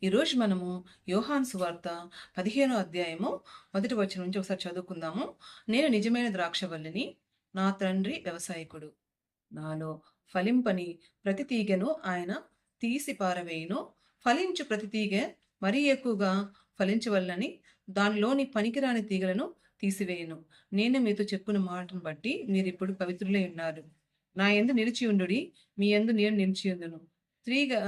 ఈరోజు మనము యోహాను సువార్త 15వ అధ్యాయము మొదటి వచనం నుంచి ఒకసారి చదువుకుందాము. నేను నిజమైన ద్రాక్షవల్లిని, నా తండ్రి వ్యవసాయకుడు. నాలో ఫలింపని ప్రతి తీగెను ఆయన తీసి పారవేయును. ఫలించు ప్రతి తీగ మరీ ఎక్కువగా ఫలించవలనని దానిలోని పనికిరాని తీగలను తీసివేయును. నేను మీతో చెప్పిన మాటను బట్టి మీరిప్పుడు పవిత్రులై ఉన్నారు. నా యందు నిలిచి ఉండుడి, మీ యందు నేను నిలిచి ఉందును. స్త్రీగా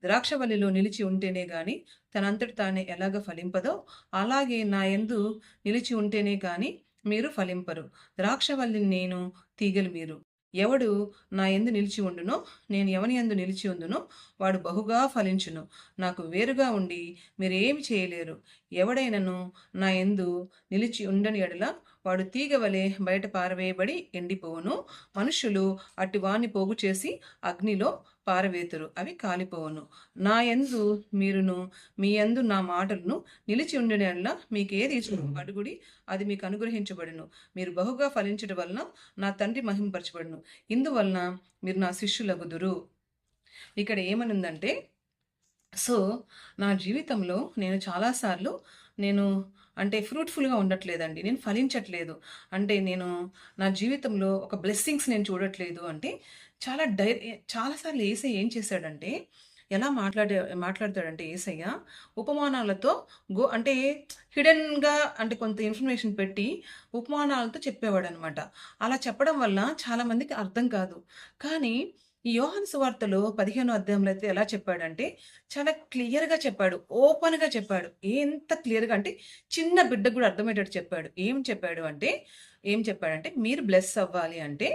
ద్రాక్షవల్లిలో నిలిచి ఉంటేనే గాని తనంతట తానే ఎలాగ ఫలింపదో, అలాగే నా యందు నిలిచి ఉంటేనే గాని మీరు ఫలింపరు. ద్రాక్షవల్లిని నేను, తీగలు మీరు. ఎవడు నా యందు నిలిచి ఉండునో, నేను ఎవని యందు నిలిచి ఉందునో వాడు బహుగా ఫలించును. నాకు వేరుగా ఉండి మీరేమి చేయలేరు. ఎవడైనను నా యందు నిలిచి ఉండని ఎడల వాడు తీగ వలె బయట పారవేయబడి ఎండిపోవును. మనుషులు అట్టి వాణ్ణి పోగు చేసి అగ్నిలో పారవేతురు, అవి కాలిపోవును. నా యందు మీరును, మీ యందు నా మాటలను నిలిచి ఉండిన యెడల మీకేది అడుగుడి, అది మీకు అనుగ్రహించబడును. మీరు బహుగా ఫలించడం వలన నా తండ్రి మహింపరచబడును. ఇందువలన మీరు నా శిష్యులగుదురు. ఇక్కడ ఏమనుందంటే, సో నా జీవితంలో నేను చాలాసార్లు నేను ఫ్రూట్ఫుల్గా ఉండట్లేదండి. నేను ఫలించట్లేదు. నా జీవితంలో ఒక బ్లెస్సింగ్స్ నేను చూడట్లేదు. చాలాసార్లు యేసయ్య ఏం చేశాడంటే, ఎలా మాట్లాడతాడంటే యేసయ్య ఉపమానాలతో హిడెన్గా కొంత ఇన్ఫర్మేషన్ పెట్టి ఉపమానాలతో చెప్పేవాడనమాట. అలా చెప్పడం వల్ల చాలా మందికి అర్థం కాదు. కానీ ఈ యోహాను సువార్తలో 15వ అధ్యాయంలో అయితే ఎలా చెప్పాడంటే, చాలా క్లియర్‌గా చెప్పాడు. ఓపెన్‌గా చెప్పాడు. ఎంత క్లియర్‌గా అంటే చిన్న బిడ్డకు కూడా అర్థమయ్యేటట్టు చెప్పాడు. ఏం చెప్పాడంటే మీరు బ్లెస్ అవ్వాలి అంటే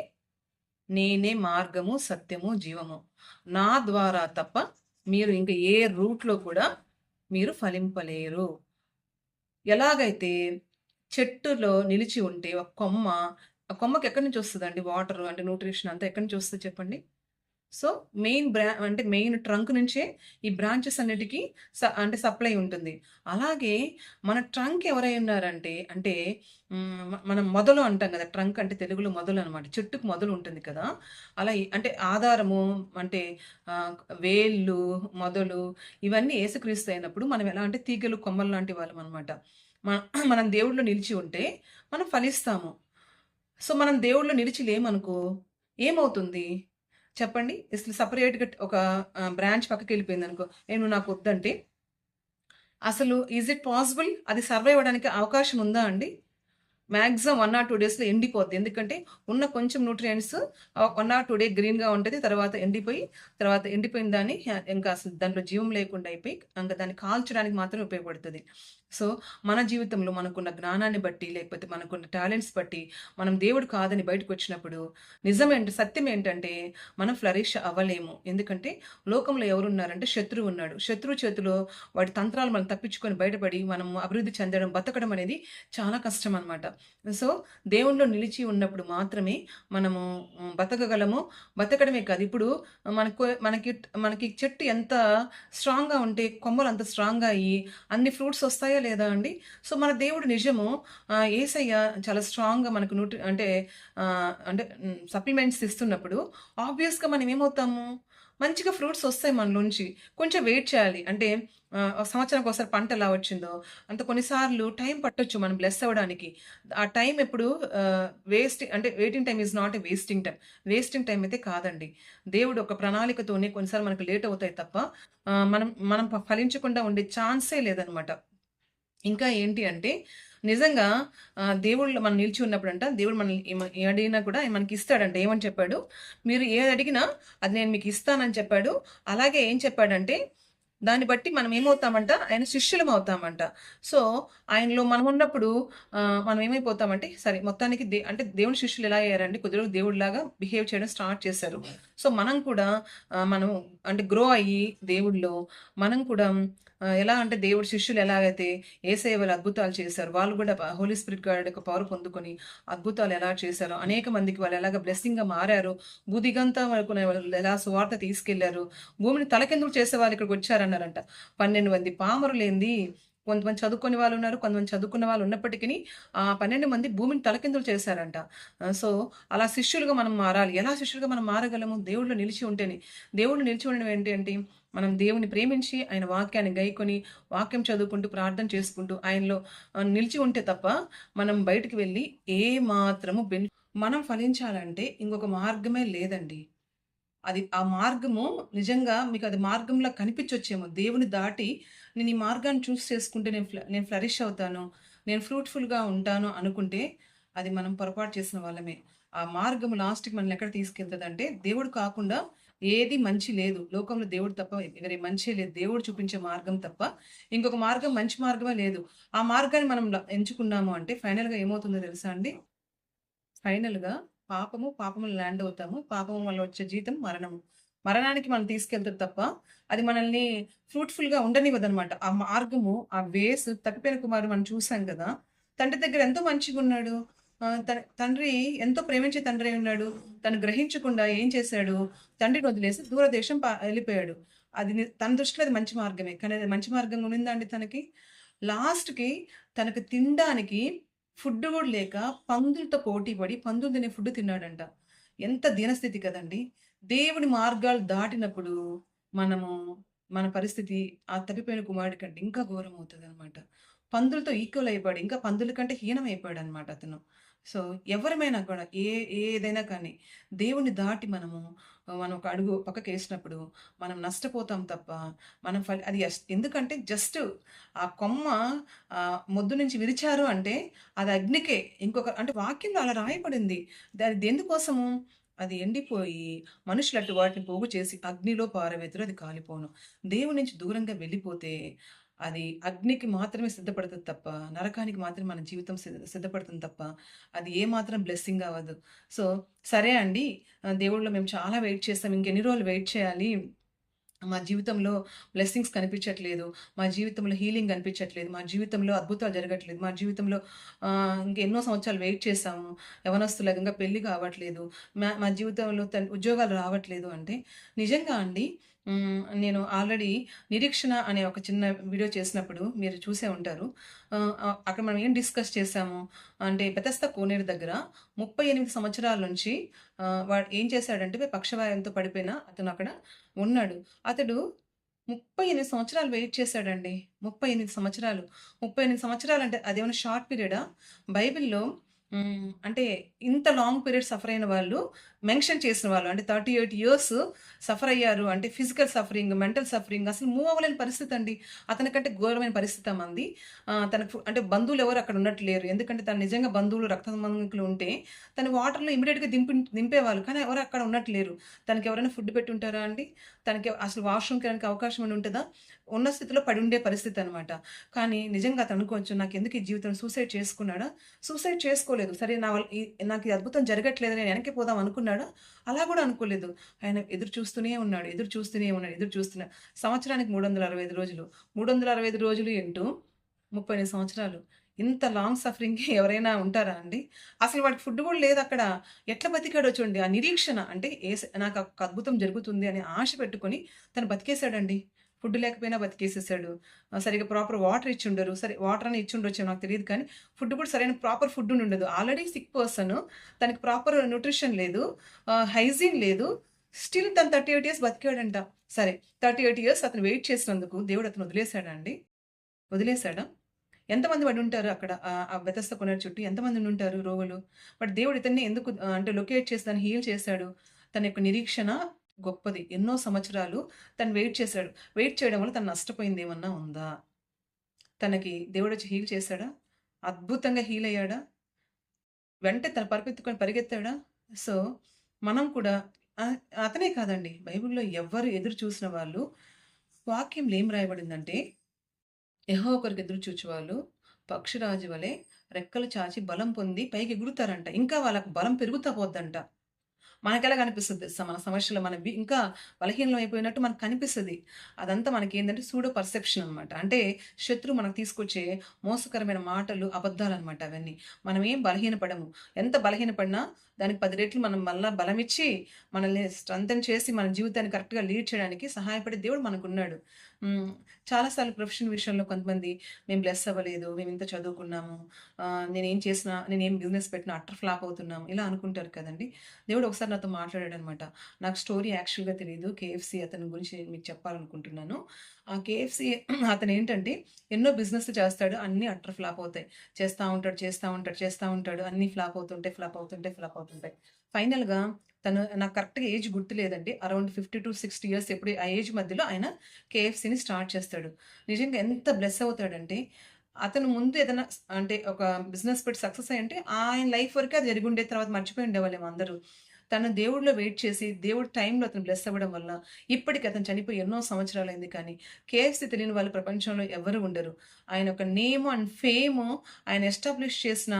నేనే మార్గము, సత్యము, జీవము. నా ద్వారా తప్ప మీరు ఇంక ఏ రూట్‌లో కూడా మీరు ఫలింపలేరు. ఎలాగైతే చెట్టులో నిలిచి ఉంటే ఒక కొమ్మ, ఆ కొమ్మకి ఎక్కడి నుంచి వస్తదండి వాటరు న్యూట్రిషన్ అంతా ఎక్కడి నుంచి వస్తది చెప్పండి? సో, మెయిన్ ట్రంక్ నుంచే ఈ బ్రాంచెస్ అన్నిటికి సప్లై ఉంటుంది. అలాగే మన ట్రంక్ ఎవరై ఉన్నారంటే మనం మొదలు అంటాం కదా! ట్రంక్ అంటే తెలుగులో మొదలు అనమాట. చెట్టుకు మొదలు ఉంటుంది కదా! అలా ఆధారము అంటే ఆహ్, వేళ్ళు, మొదలు ఇవన్నీ యేసుక్రీస్తు అయినప్పుడు మనం ఎలా అంటే తీగలు, కొమ్మలు లాంటి వాళ్ళం అనమాట. మ మనం దేవుడిలో నిలిచి ఉంటే మనం ఫలిస్తాము. సో, మనం దేవుడిలో నిలిచి లేమనుకో ఏమవుతుంది? చెప్పండి. అసలు సెపరేట్‌గా ఒక బ్రాంచ్ పక్కకెళ్ళిపోయిందనుకో, నువ్వు నాకొద్దంటే, అసలు ఈజ్ ఇట్ పాసిబుల్? అది సర్వైవ్ అవ్వడానికి అవకాశం ఉందా అండి? మాక్సిమం 1 ఆర్ 2 డేస్‌లో ఎండిపోద్ది. ఎందుకంటే ఉన్న కొంచెం న్యూట్రియంట్స్ 1 ఆర్ 2 డే గ్రీన్‌గా ఉంటది. తర్వాత ఎండిపోయిన దాన్ని ఇంకా అసలు దాంట్లో జీవం లేకుండా అయిపోయి ఇంక దాన్ని కాల్చడానికి మాత్రమే ఉపయోగపడుతది. సో, మన జీవితంలో మనకున్న జ్ఞానాన్ని బట్టి, లేకపోతే మనకున్న టాలెంట్స్ బట్టి, మనం దేవుడు కాదని బయటకొచ్చినప్పుడు సత్యం ఏంటంటే మనం ఫ్లరిష్ అవ్వలేము. ఎందుకంటే లోకంలో ఎవరున్నారంటే శత్రువు ఉన్నాడు. శత్రువు చేతిలో వాడి తంత్రాలు మనం తప్పించుకొని బయటపడి మనం అభివృద్ధి చెందడం, బతకడం అనేది చాలా కష్టం అనమాట. సో, దేవునిలో నిలిచి ఉన్నప్పుడు మాత్రమే మనము బతకగలము. బతకడమే కాదు, ఇప్పుడు మనకి చెట్టు ఎంత స్ట్రాంగ్‌గా ఉంటే కొమ్మలు అంత స్ట్రాంగ్‌గా అయ్యి అన్ని ఫ్రూట్స్ వస్తాయా లేదా అండి? సో, మన దేవుడు నిజము. యేసయ్య చాలా స్ట్రాంగ్‌గా మనకు సప్లిమెంట్స్ ఇస్తున్నప్పుడు ఆబ్వియస్‌గా మనం ఏమవుతాము? మంచిగా ఫ్రూట్స్ వస్తాయి మనలోంచి. కొంచెం వెయిట్ చేయాలి. సంవత్సరానికి ఒకసారి పంట ఎలా వచ్చిందో, కొన్నిసార్లు టైం పట్టొచ్చు మనం బ్లెస్ అవ్వడానికి. ఆ టైం ఎప్పుడు waiting time is not a wasting time. Wasting time అయితే కాదండి. దేవుడు ఒక ప్రణాళికతోనే కొన్నిసార్లు మనకు లేట్ అవుతాయి తప్ప మనం మనం ఫలించకుండా ఉండే ఛాన్సే లేదనమాట. ఇంకా ఏంటి అంటే నిజంగా దేవుళ్ళు మనం నిలిచి ఉన్నప్పుడంట దేవుడు మనల్ని ఏమడిగినా కూడా మనకిస్తాడంట. ఏమని చెప్పాడు? మీరు ఏది అడిగినా అది నేను మీకు ఇస్తానని చెప్పాడు. అలాగే ఏం చెప్పాడంటే దాన్ని బట్టి మనం ఏమవుతామంట, ఆయన శిష్యులం అవుతామంట. సో, ఆయనలో మనం ఉన్నప్పుడు మనం ఏమైపోతామంటే సరే మొత్తానికి దేవుని శిష్యులు ఎలా అయ్యారంటే కొద్ది రోజులు దేవుడిలాగా బిహేవ్ చేయడం స్టార్ట్ చేశారు. సో, మనం కూడా మనం గ్రో అయ్యి దేవుడిలో మనం కూడా ఎలా అంటే దేవుడి శిష్యులు ఎలాగైతే యేసయ్య వాళ్ళు అద్భుతాలు చేశారు, వాళ్ళు కూడా హోలీ స్పిరిట్ గాడ్ యొక్క పవర్ పొందుకొని అద్భుతాలు ఎలా చేశారో, అనేక మందికి వాళ్ళు ఎలాగ బ్లెస్సింగ్‌గా మారారో, భూదిగంతం వరకు వాళ్ళు ఎలా సువార్త తీసుకెళ్లారు, భూమిని తలకిందులు చేసే వాళ్ళు ఇక్కడికి వచ్చారన్నారంట. 12 మంది పామరులేంది, కొంతమంది చదువుకునే వాళ్ళు ఉన్నారు, కొంతమంది చదువుకున్న వాళ్ళు ఉన్నప్పటికీ 12 మంది భూమిని తలకిందులు చేశారంట. సో, అలా శిష్యులుగా మనం మారాలి. ఎలా శిష్యులుగా మనం మారగలము? దేవుడిలో నిలిచి ఉంటేనే. దేవుడిలో నిలిచి ఉండడం ఏంటి అంటే మనం దేవుని ప్రేమించి, ఆయన వాక్యాన్ని గైకొని, వాక్యం చదువుకుంటూ, ప్రార్థన చేసుకుంటూ, ఆయనలో నిలిచి ఉంటే తప్ప, మనం బయటికి వెళ్ళి ఏ మాత్రము మనం ఫలించాలంటే ఇంకొక మార్గమే లేదండి. అది ఆ మార్గము నిజంగా మీకది మార్గంలా కనిపించొచ్చేమో. దేవుని దాటి నేను ఈ మార్గాన్ని చేసుకుంటే నేను ఫ్లరిష్ అవుతాను. నేను ఫ్రూట్‌ఫుల్‌గా ఉంటాను అనుకుంటే, అది మనం పొరపాటు చేసిన వాళ్ళమే. ఆ మార్గము లాస్ట్‌కి మనల్ని ఎక్కడ తీసుకెళ్తదంటే, దేవుడు కాకుండా ఏది మంచి లేదు. లోకంలో దేవుడు తప్ప వేరే మంచే లేదు. దేవుడు చూపించే మార్గం తప్ప ఇంకొక మార్గం మంచి మార్గమే లేదు. ఆ మార్గాన్ని మనం ఎంచుకున్నాము అంటే ఫైనల్‌గా ఏమవుతుందో తెలుసా అండి? ఫైనల్‌గా పాపములో ల్యాండ్ అవుతాము. పాపము వల్ల వచ్చే జీతం మరణము. మరణానికి మనం తీసుకెళ్తది తప్ప, అది మనల్ని ఫ్రూట్‌ఫుల్‌గా ఉండనివ్వదనమాట. ఆ మార్గము, ఆ వేస్ తప్పిపోయిన కుమారుడు మనం చూసాం కదా! తండ్రి దగ్గర ఎంతో మంచిగున్నాడు. తండ్రి ఎంతో ప్రేమించే తండ్రై ఉన్నాడు. తను గ్రహించకుండా ఏం చేశాడు? తండ్రిని వదిలేసి దూరదేశం ఎళ్ళిపోయాడు. అది తన దృష్టిలో అది మంచి మార్గమే. కానీ అది మంచి మార్గంగా ఉండిందా అండి తనకి? లాస్ట్‌కి తనకు తినడానికి ఫుడ్ గూడా లేక పందులతో పోటీ పడి పందులు తినే ఫుడ్ తిన్నాడంట. ఎంత దీనస్థితి కదండీ! దేవుని మార్గాలు దాటినప్పుడు మనము మన పరిస్థితి ఆ తప్పిపోయిన కుమారుడి కంటే ఇంకా ఘోరమవుతదనమాట. పందులతో ఈక్వల్ అయిపోయాడు. ఇంకా పందుల కంటే హీనమైపోయాడనమాట అతను. సో, ఎవరమైనా కూడా ఏదైనా కానీ దేవుడిని దాటి మనం ఒక అడుగు పక్కకేసినప్పుడు మనం నష్టపోతాం తప్ప మనం అది ఎందుకంటే జస్ట్ ఆ కొమ్మ మొద్దు నుంచి విరిచారు అంటే అది అగ్నికే. అంటే వాక్యంలో అలా రాయబడింది. అది దేనికోసము? అది ఎండిపోయి మనుషులు వాటిని పోగు చేసి అగ్నిలో పారవేతురు అది కాలిపోను. దేవుని నుంచి దూరంగా వెళ్ళిపోతే అది అగ్నికి మాత్రమే సిద్ధపడతది తప్ప, నరకానికి మాత్రమే మన జీవితం సిద్ధపడుతుంది తప్ప, అది ఏమాత్రం బ్లెస్సింగ్ అవ్వదు. సో, సరే అండి. దేవుడిలో మేము చాలా వెయిట్ చేసాం. ఇంకెన్ని రోజులు వెయిట్ చేయాలి? మా జీవితంలో బ్లెస్సింగ్స్ కనిపించట్లేదు. మా జీవితంలో హీలింగ్ కనిపించట్లేదు. మా జీవితంలో అద్భుతాలు జరగట్లేదు. మా జీవితంలో ఇంకెన్నో సంవత్సరాలు వెయిట్ చేశాము. యవ్వనస్తులాగా ఇంకా పెళ్లి కావట్లేదు. మా జీవితంలో ఉద్యోగాలు రావట్లేదు అంటే నిజంగా అండి. నేను ఆల్రెడీ 'నిరీక్షణ' అనే ఒక చిన్న వీడియో చేసినప్పుడు మీరు చూసే ఉంటారు. అక్కడ మనం ఏం డిస్కస్ చేశాము అంటే బెతెస్దా కోనేరు దగ్గర 38 సంవత్సరాల నుంచి వాడు ఏం చేశాడంటే పక్షవాయువుతో పడిపోయిన అతను అక్కడ ఉన్నాడు. అతడు 38 సంవత్సరాలు వెయిట్ చేశాడండి. 38 సంవత్సరాలు. 38 సంవత్సరాలంటే అదేమన్నా షార్ట్ పీరియడా? బైబిల్‌లో అంటే ఇంత లాంగ్ పీరియడ్ సఫర్ అయిన వాళ్ళు మెన్షన్ చేసిన వాళ్ళు. అంటే 38 ఇయర్స్ సఫర్ అయ్యారు. అంటే ఫిజికల్ సఫరింగ్, మెంటల్ సఫరింగ్ అసలు మూవ్ అవ్వలేని పరిస్థితి అండి. అతనికంటే ఘోరమైన పరిస్థితి మంది. తనకు అంటే బంధువులు ఎవరు అక్కడ ఉన్నట్టు లేరు. ఎందుకంటే తను నిజంగా బంధువులు, రక్త సంబంధికులు ఉంటే తను వాటర్‌లో ఇమ్మీడియేట్‌గా దింపేవాళ్ళు. కానీ ఎవరు అక్కడ ఉన్నట్టు లేరు. తనకి ఎవరైనా ఫుడ్ పెట్టి ఉంటారా అండి? తనకి అసలు వాష్‌రూమ్‌కెళ్ళడానికి అవకాశం అని ఉంటదా? ఉన్న స్థితిలో పడుండే పరిస్థితి అనమాట. కానీ నిజంగా అతను అనుకోవచ్చు నాకెందుకు ఈ జీవితం సూసైడ్ చేసుకున్నాడా? సూసైడ్ చేసుకోలేదు. సరే నా వల్ల నాకు ఈ అద్భుతం జరగట్లేదు నేను వెనక్కి పోదాం అనుకున్నాడా? అలా కూడా అనుకోలేదు. ఆయన ఎదురు చూస్తూనే ఉన్నాడు. ఎదురు చూస్తూనే ఉన్నాడు. ఎదురు చూస్తున్నాడు. సంవత్సరానికి 365 రోజులు. 365 రోజులు ఇంటూ 38 సంవత్సరాలు. ఇంత లాంగ్ సఫరింగ్‌కి ఎవరైనా ఉంటారా అండి? అసలు వాడికి ఫుడ్ కూడా లేదక్కడ. ఎట్లా బతికాడో చూడండి. ఆ నిరీక్షణ అంటే నాకు ఒక అద్భుతం జరుగుతుంది అనే ఆశ పెట్టుకొని తను బతికేసాడండి. ఫుడ్ లేకపోయినా బతికేసేసాడు. సరిగ్గా ప్రాపర్ వాటర్ ఇచ్చుండరు. సరే వాటర్ అన్నా ఇచ్చుండొచ్చేమో నాకు తెలీదు కానీ, ఫుడ్ కూడా సరైన ప్రాపర్ ఫుడ్ ఉండుండదు. Already sick person. తనకి ప్రాపర్ న్యూట్రిషన్ లేదు. హైజీన్ లేదు. స్టిల్ తను 38 ఇయర్స్ బతికాడంట. సరే 38 ఇయర్స్ అతను వెయిట్ చేసినందుకు దేవుడు అతను వదిలేసాడా అండి? వదిలేసాడా? ఎంతమంది పడుంటారు అక్కడ ఆ బెతస్దా కోనేరు చుట్టూ ఎంతమంది ఉండుంటారు రోగులు. బట్ దేవుడు ఇతన్ని ఎందుకు అంటే లొకేట్ చేసి దాన్ని హీల్ చేశాడు. తన యొక్క నిరీక్షణ గొప్పది. ఎన్నో సంవత్సరాలు తను వెయిట్ చేశాడు. వెయిట్ చేయడం వల్ల తను నష్టపోయిందేమన్నా ఉందా? తనకి దేవుడొచ్చి హీల్ చేశాడా? అద్భుతంగా హీల్ అయ్యాడా? వెంటనే తన పరిగెత్తుకొని పరిగెత్తాడా? సో, మనం కూడా అతనే కాదండి. బైబిల్‌లో ఎవ్వరు ఎదురు చూసిన వాళ్ళు వాక్యంలో ఏం రాయబడిందంటే యెహోవా కొరకు ఎదురు చూచువాళ్ళు పక్షిరాజు వలె రెక్కలు చాచి బలం పొంది పైకి ఎగురుతారంట. ఇంకా వాళ్ళకి బలం పెరుగుతా పోద్దంట. మనకెలా కనిపిస్తది తెలుసా? మన సమస్యలు ఇంకా బలహీనం అయిపోయినట్టు మనకు కనిపిస్తది. అదంతా మనకేందంటే సూడో పర్సెప్షన్ అనమాట. అంటే శత్రువు మనకు తీసుకొచ్చే మోసకరమైన మాటలు, అబద్ధాలనమాట అవన్నీ. మనమేం బలహీనపడము. ఎంత బలహీనపడినా దానికి 10 రెట్లు మనం మళ్ళా బలమిచ్చి, మనల్ని స్ట్రెంథెన్ చేసి మన జీవితాన్ని కరెక్ట్‌గా లీడ్ చేయడానికి సహాయపడే దేవుడు మనకున్నాడు. హ్మ్. చాలా సార్లు ప్రొఫెషన్ విషయంలో కొంతమంది మేము బ్లెస్ అవ్వలేదు. మేమింత చదువుకున్నాము. నేనేం చేసినా, నేనేం బిజినెస్ పెట్టినా అట్టర్ ఫ్లాప్ అవుతున్నాము. ఇలా అనుకుంటారు కదండీ! దేవుడు ఒకసారి ఒకసారి నాతో మాట్లాడాడనమాట. నాకు స్టోరీ యాక్చువల్‌గా తెలీదు. కేఎఫ్‌సీ అతని గురించి నేను మీకు చెప్పాలనుకుంటున్నాను. ఆ కేఎఫ్‌సీ అతనేంటంటే ఎన్నో బిజినెస్‌లు చేస్తాడు. అన్నీ అట్టర్ ఫ్లాప్ అవుతాయి. చేస్తా ఉంటాడు, చేస్తా ఉంటాడు, చేస్తా ఉంటాడు. అన్నీ ఫ్లాప్ అవుతుంటాయి, ఫ్లాప్ అవుతుంటాయి, ఫ్లాప్ అవుతుంటాయి. ఫైనల్‌గా తను నాకు కరెక్ట్‌గా ఏజ్ గుర్తులేదండి. అరౌండ్ 50-60 ఇయర్స్ ఎప్పుడు ఆ ఏజ్ మధ్యలో ఆయన కేఎఫ్‌సీని స్టార్ట్ చేస్తాడు. నిజంగా ఎంత బ్లెస్ అవుతాడంటే, అతను ముందు ఏదైనా అంటే ఒక బిజినెస్ పెట్టి సక్సెస్ అయ్యుంటే ఆయన లైఫ్ వరకే అది జరిగుండేది. తర్వాత మర్చిపోయి ఉండేవాళ్ళేమో అందరూ. తను దేవుడిలో వెయిట్ చేసి, దేవుడి టైంలో అతను బ్లెస్ అవ్వడం వల్ల ఇప్పటికి అతను చనిపోయి ఎన్నో సంవత్సరాలైంది కానీ, కేఎఫ్‌సీ తెలియని వాళ్ళు ప్రపంచంలో ఎవ్వరు ఉండరు. ఆయన ఒక నేము అండ్ ఫేము ఆయన ఎస్టాబ్లిష్ చేసిన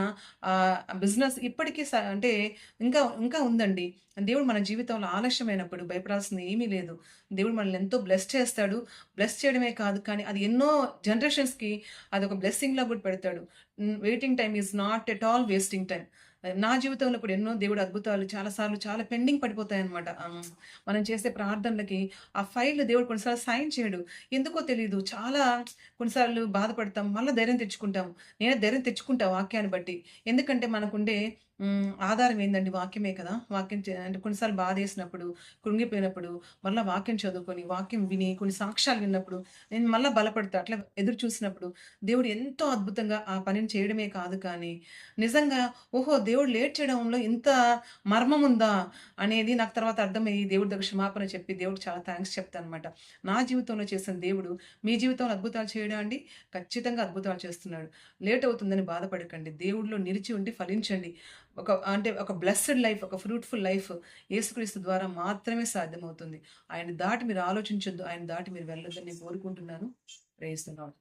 బిజినెస్ ఇప్పటికి అంటే ఇంకా ఇంకా ఉందండి. దేవుడు మన జీవితంలో ఆలస్యమైనప్పుడు భయపడాల్సింది ఏమీ లేదు. దేవుడు మనల్ని ఎంతో బ్లెస్ చేస్తాడు. బ్లెస్ చేయడమే కాదు కానీ అది ఎన్నో జనరేషన్స్‌కి అదొక బ్లెస్సింగ్‌లా కూడా పెడతాడు. Waiting time is not at all wasting time. నా జీవితంలో కూడా ఎన్నో దేవుడు అద్భుతాలు చాలా సార్లు చాలా పెండింగ్ పడిపోతాయన్నమాట. మనం చేసే ప్రార్థనలకి ఆ ఫైల్‌లు దేవుడు కొన్నిసార్లు సైన్ చేయడు. ఎందుకో తెలీదు. చాలా కొన్నిసార్లు బాధపడతాం. మళ్ళా ధైర్యం తెచ్చుకుంటాం. నేనే ధైర్యం తెచ్చుకుంటా వాక్యాన్ని బట్టి. ఎందుకంటే మనకుండే ఆధారం ఏందండి వాక్యమే కదా! వాక్యం అంటే కొన్నిసార్లు బాధేసినప్పుడు, కృంగిపోయినప్పుడు మళ్ళా వాక్యం చదువుకొని, వాక్యం విని, కొన్ని సాక్ష్యాలు విన్నప్పుడు నేను మళ్ళా బలపడతా. అట్లా ఎదురు చూసినప్పుడు దేవుడు ఎంతో అద్భుతంగా ఆ పనిని చేయడమే కాదు కానీ, నిజంగా ఓహో! దేవుడు లేట్ చేయడంలో ఇంత మర్మముందా అనేది నాకు తర్వాత అర్థమయ్యి దేవుడి దగ్గర క్షమాపణ చెప్పి దేవుడికి చాలా థాంక్స్ చెప్తానన్నమాట. నా జీవితంలో చేసిన దేవుడు మీ జీవితంలో అద్భుతాలు చేయడా అండి? ఖచ్చితంగా అద్భుతాలు చేస్తున్నాడు. లేట్ అవుతుందని బాధపడకండి. దేవుడిలో నిలిచి ఉండి ఫలించండి. అంటే ఒక బ్లెస్సడ్ లైఫ్, ఒక ఫ్రూట్‌ఫుల్ లైఫ్ యేసుక్రీస్తు ద్వారా మాత్రమే సాధ్యమవుతుంది. ఆయన దాటి మీరు ఆలోచించొద్దు. ఆయన దాటి మీరు వెళ్ళొద్దని నేను కోరుకుంటున్నాను. Praise the lord.